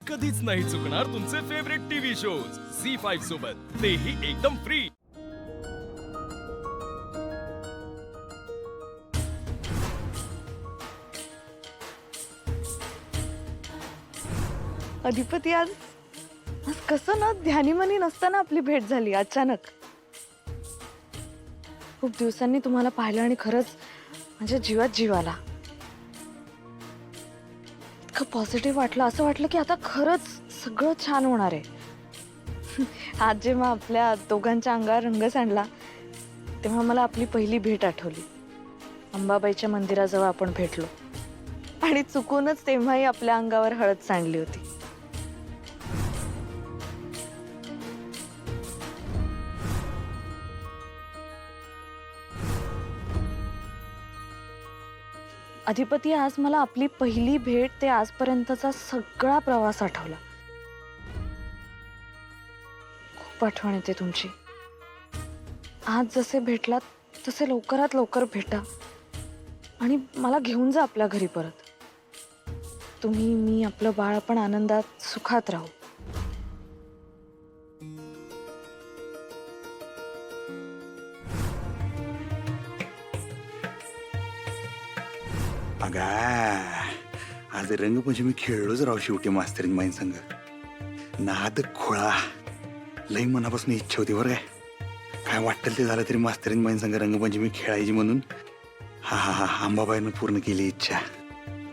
कधीच नाही चुकणार तुमचे फेवरेट टीव्ही शोज झी5 सोबत, तेही एकदम फ्री। अधिपती आज कसं ना ध्यानीमनी नसताना आपली भेट झाली अचानक। खूप दिवसांनी तुम्हाला पाहिलं आणि खरंच म्हणजे जीवात जीव आला। इतकं पॉझिटिव्ह वाटलं, असं वाटलं की आता खरंच सगळं छान होणार आहे। आज जेव्हा आपल्या दोघांच्या अंगावर रंग सांडला तेव्हा मला आपली पहिली भेट आठवली। अंबाबाईच्या मंदिराजवळ आपण भेटलो आणि चुकूनच तेव्हाही आपल्या अंगावर हळद सांडली होती। अधिपती आज मला आपली पहिली भेट ते आजपर्यंतचा सगळा प्रवास आठवला। खूप आठवण येते तुमची। आज जसे भेटलात तसे लवकरात लवकर भेटा आणि मला घेऊन जा आपल्या घरी परत। तुम्ही, मी, आपलं बाळ पण आनंदात सुखात राहू। अगा आज रंगपंचमी खेळलोच राव शेवटी मास्तरीन माईन संग। नाद खोळा लई मनापासून इच्छा होती बरं काय वाटेल ते झालं तरी मास्तरीन माईन संग रंगपंचमी खेळायची म्हणून। हा हा हा अंबाबाईनं पूर्ण केली इच्छा।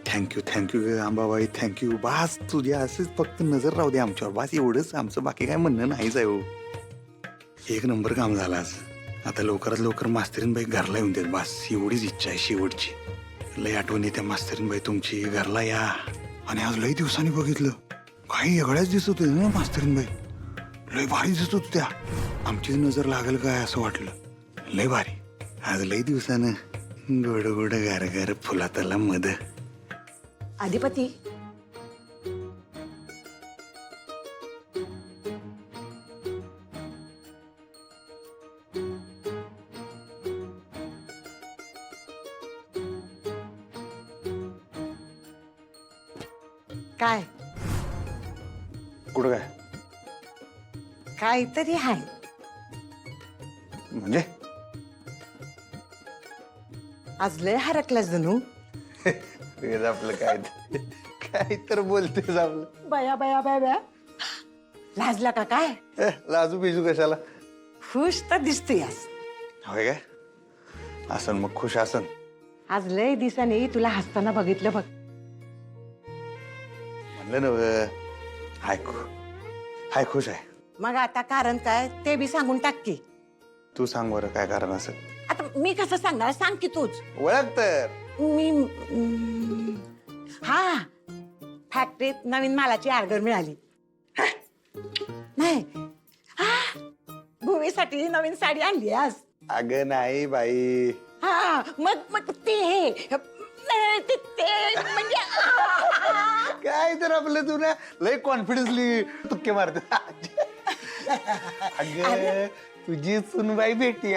Thank you Ambabai, thank you. बास तुझ्या असंच फक्त नजर राहू दे आमच्यावर, बास एवढंच आमचं, बाकी काय म्हणणं नाहीच आहे हो। एक नंबर काम झालं आज। आता लवकरात लवकर मास्तरीन बाई घरला येऊन देत, बास एवढीच इच्छा आहे शेवटची। लय आठवण येते मास्तरीन बाई तुमची, घरला या। आणि आज लई दिवसांनी बघितलं, काही वेगळ्याच दिसत होते ना मास्तरीन बाई, लय भारी दिसत होत त्या। आमचीच नजर लागेल काय असं वाटलं, लय भारी। आज लय दिवसानं गोड गोड गार गार फुलातला मध। अधिपती काय कुठं काय काहीतरी आहे म्हणजे? आज लय हरकलास जणू। तेच आपलं काय काय तर बोलतेस आपलं। बया बया बया बया लाजला का काय? लाजू बिजू कशाला? खुश तर दिसतोय आज। होय काय? असन मग खुश असन। आज लय दिवसांनी तुला हसताना बघितलं बघ। म्हणलं ना हाय खुश आहे। मग आता कारण काय ते बी सांगून टाक की। तू सांग बरं काय कारण असं? आता मी कसं सांगणार, सांग की तूच। ओळख तर। मी हा फॅक्टरीत नवीन मालाची ऑर्डर मिळाली। नाही भूमीसाठी नवीन साडी आणली आज। अगं नाही बाई, हा मग ते म्हणजे काय तर आपलं तू ना लय कॉन्फिडन्सली तुक्के मारते। अगं तुझी सुनबाई भेटली।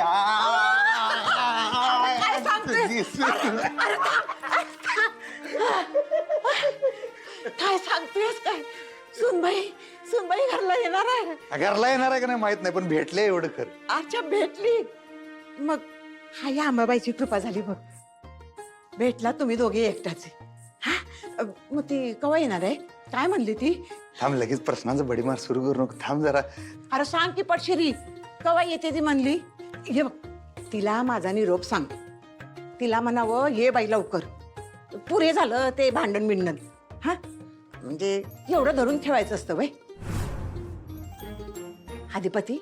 काय सांगतोय? तुझी सून. काय सांगतोयस काय? सुनबाई घरला येणार आहे। घरला येणार आहे का नाही माहित नाही, पण भेटले एवढं खरं। अच्छा भेटली। मग हा या अंबाबाईची कृपा झाली बघ, भेटला तुम्ही दोघे एकटाचे। हा मग ती कवा येणार आहे? काय म्हणली ती? थांब, लगेच प्रश्नांचं बडीमार सुरू करू नको, थांब जरा। अरे सांग की पटशिरी, कवा येते ती म्हणली? हे बघ, तिला माझा निरोप सांग। तिला म्हणावं ये बाई लवकर, पुरे झालं ते भांडण बिंडण। हा म्हणजे एवढं धरून ठेवायचं असतं बाई। अधिपती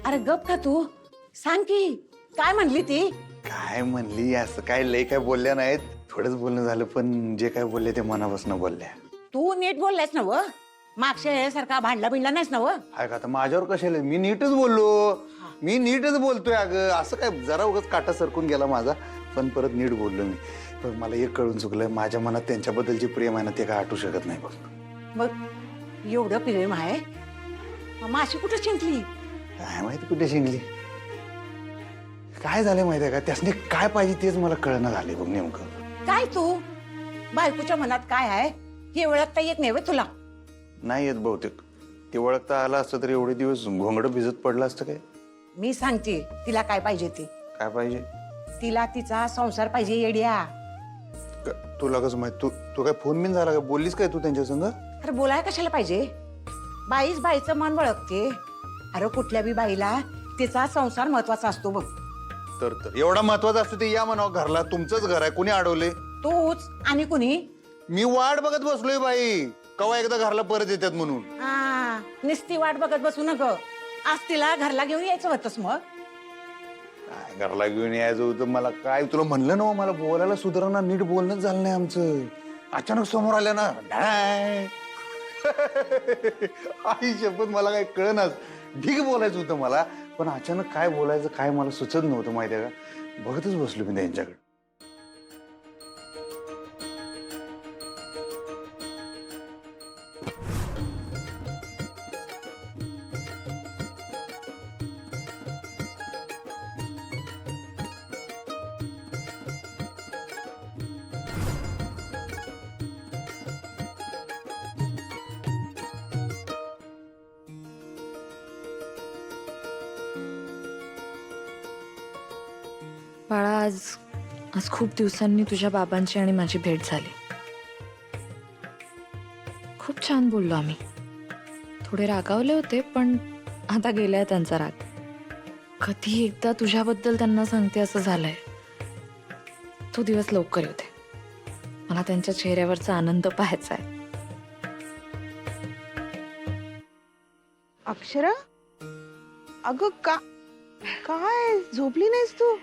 अरे गप का तू, सांग की काय म्हणली ती? काय म्हणली असं काय लय काय बोलल्या नाहीत, थोडंच बोलणं झालं, पण जे काय बोलले ते मनापासून बोलल्या। तू नीट बोललायस ना व? मागच्या यासारखा भांडला बिंडला नाहीस ना व? काय का आता माझ्यावर कशाला? मी नीटच बोललो, मी नीटच बोलतोय। अगं असं काय जरा उगाच काटा सरकून गेला माझा, पण परत नीट बोललो मी। पण मला एक कळून चुकलं, माझ्या मनात त्यांच्याबद्दलची प्रेम आहे ना ते काय आटू शकत नाही बघ। मग एवढं प्रेम आहे, माशी कुठं चिंतली? काय माहिती कुठे शिंगली। काय झालंय माहितीये का, त्यासने काय पाहिजे तेच मला कळणं झालंय बघ नेमकं। काय तू बायकोच्या मनात काय आहे हे ओळखता येत नाही व्हय तुला? नाही येत बहुतेक. ते ओळखता आला असतं तर एवढे दिवस घोंगडं भिजत पडलं असतं काय? मी सांगते तिला काय पाहिजे ते. काय पाहिजे? तिला तिचा संसार पाहिजे येड्या. तुला कसं माहित? तू काय फोन बिन झाला का? बोललीस काय तू त्यांच्या संग? अरे बोलाय कशाला पाहिजे? बाईच बाईचं मन वळखते. अरे कुठल्या बी बाईला तिचा संसार महत्वाचा असतो बघ. तर एवढा महत्वाचा असतो ते या म्हणावं घरला. तुमचंच घर आहे, कुणी अडवले? तूच आणि कुणी? मी वाट बघत बसलोय बाई, कवा एकदा घरला परत येतात म्हणून. हा, नुसती वाट बघत बसू नका. आज तिला घरला घेऊन यायचं होतंस मग. काय घरला घेऊन यायचं होतं मला? काय तुला म्हणलं ना, मला बोलायला सुधारणा, नीट बोलणंच झालं नाही आमचं. अचानक समोर आल्या ना, ढाय. आई शपथ मला काय कळनाच. ढीग बोलायचं होतं मला, पण अचानक काय बोलायचं काय मला सुचत नव्हतं माहितीये का. बघतच बसलो मी त्यांच्याकडे. बाळा, आज आज खूप दिवसांनी तुझ्या बाबांची आणि माझी भेट झाली. खूप छान बोललो आम्ही. थोडे रागावले होते, पण आता गेलाय त्यांचा राग. कधी एकदा तुझ्याबद्दल त्यांना सांगते असं झालंय. तो दिवस लवकर येऊ दे. मला त्यांच्या चेहऱ्यावरचा आनंद पाहायचा आहे. अक्षरा, अगं काय झोपली नाहीस तू?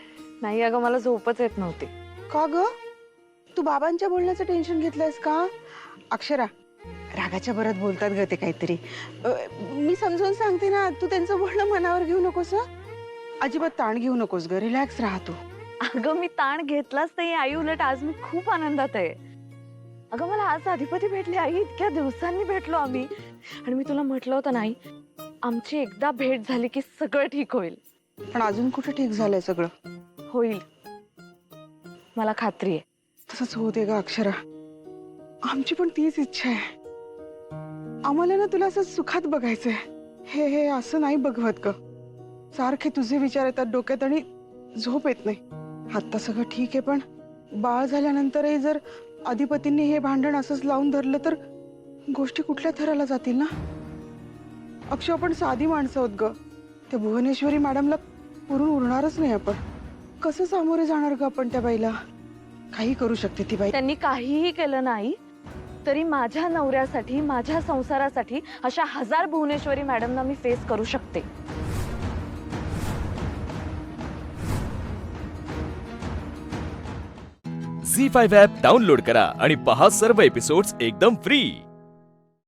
नाही अगं, मला झोपच येत नव्हती. का ग? तू बाबांच्या बोलण्याचं टेन्शन घेतलंयस का? अक्षरा, रागाच्या भरात बोलतात ग ते काहीतरी. मी समजून सांगते ना, तू त्यांचं बोलणं मनावर घेऊ नकोस हं? अजिबात ताण घेऊ नकोस ग, रिलॅक्स राहा तू. अगं मी ताण घेतलाच नाही आई. उलट आज मी खूप आनंदात आहे. अगं मला आज अधिपती भेटले आई. इतक्या दिवसांनी भेटलो आम्ही. आणि मी तुला म्हटलं होतं नाही, आमची एकदा भेट झाली की सगळं ठीक होईल. पण अजून कुठे ठीक झालंय सगळं? होईल, मला खात्री आहे. तसंच होते ग अक्षरा. आमची पण तीच इच्छा आहे. आम्हाला ना तुला असं सुखात बघायचंय. हे असं नाही बघवत ग. सारखे तुझे विचार येतात डोक्यात आणि झोप येत नाही. आता सगळं ठीक आहे, पण बाळ झाल्यानंतरही जर अधिपतींनी हे भांडण असंच लावून धरलं तर गोष्टी कुठल्या थराला जातील ना. अक्षय, आपण साधी माणसं आहोत ग. त्या भुवनेश्वरी मॅडमला पुरून उरणारच नाही आपण. कसं सामोरे जाणार ग आपण त्या बाईला? काही करू शकते ती बाई. त्यांनी काहीही केलं नाही तरी माझ्या नवऱ्यासाठी, माझ्या संसारासाठी अशा 1000 भुवनेश्वरी मॅडमना मी फेस करू शकते. झी 5 ॲप डाउनलोड करा आणि पहा सर्व एपिसोड्स एकदम फ्री.